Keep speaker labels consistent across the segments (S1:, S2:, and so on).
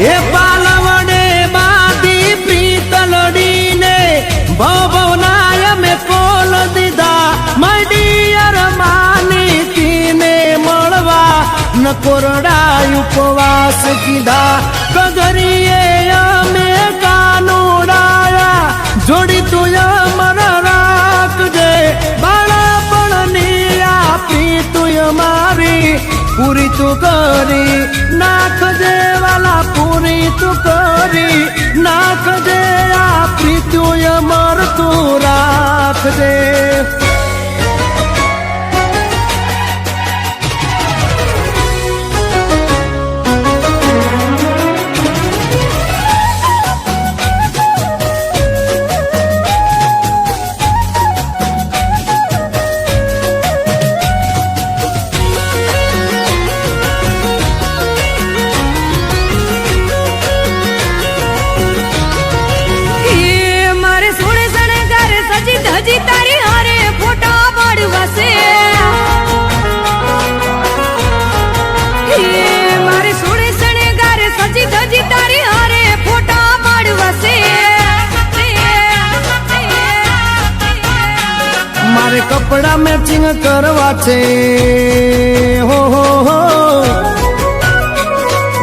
S1: એ પાલવડે બાધી પ્રીતલડીને ભવનાય મેં કોલ દીધા મડિયર માની તીને મળવા ન કોરડા ઉપવાસ કીધા કગરીએ અમે કાનુડાયા જોડી તું અમર રાખજે બાળપણની આપી તું મારી પૂરી તું કરી નાખજે વાલા પૂરી તું કરી નાખજે આપી તું અમર તું રાખજે
S2: હજી તારી હારે ફોટા પાડવાશે મારે સોળે શણગારે સજી ધજી તારી હારે ફોટા પાડવાશે
S1: મારે કપડા મેચિંગ કરવા છે હો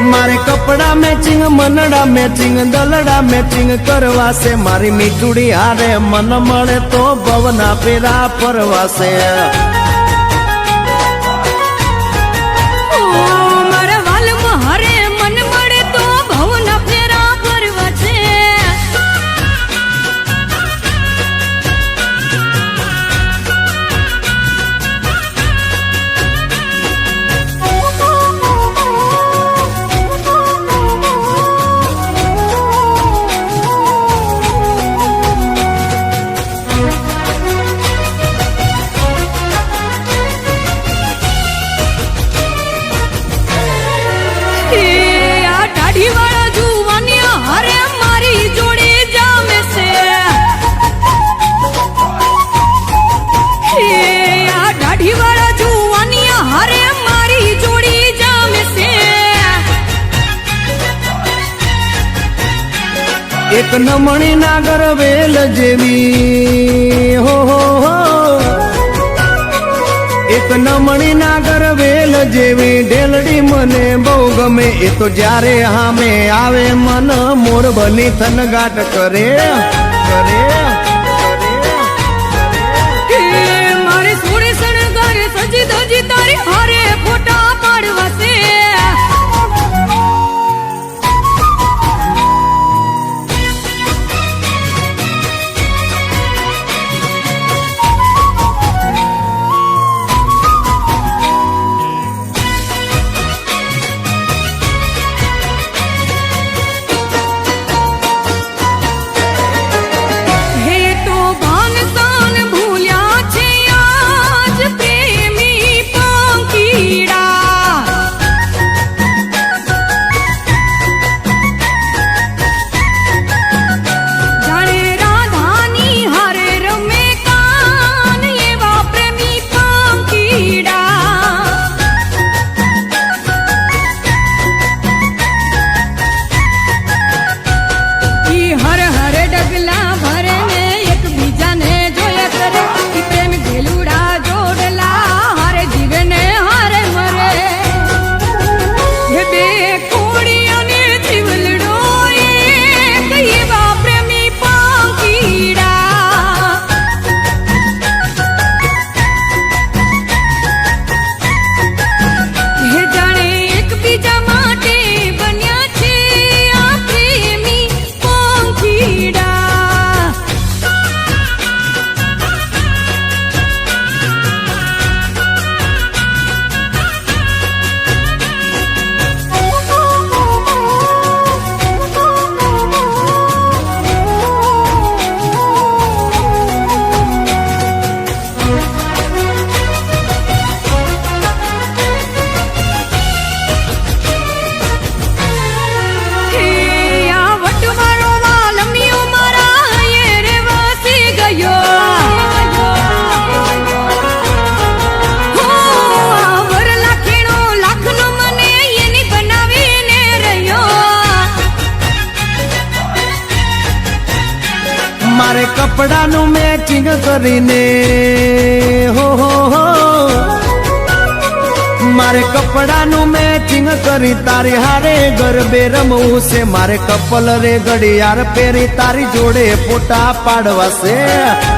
S1: મારે કપડા મેચિંગ મનડા મેચિંગ દલડા મેચિંગ કરવાશે મારી મીઠુડી હારે મન મળે તો ભવના પેરા ફરવાશે
S2: મારા વાલમાં હારે મન મળે તો ભવના ફેરા ફરવા છે વાળા જુવાનિયા હરે મારી જોડી જામે છે આ દાઢી વાળા જુવાનિયા હરે મારી જોડી જામે છે
S1: એક નમણી નાગર વેલ જેવી હો એક નમણી નાગર વેલ જેવી ઢેલડી મને બહુ ગમે એ તો જ્યારે હામે આવે મન મોર બની થનગાટ કરે
S2: મારે સોળે શણગારે સજી ધજી તારી હારે ફોટા પાડવાશે
S1: મેચિંગ કરીને હો મારે કપડાનું મેચિંગ કરી તારી હારે ગરબે રમવું છે મારે કપલ રે ઘડિયાળ પહેરી તારી જોડે ફોટા પાડવા છે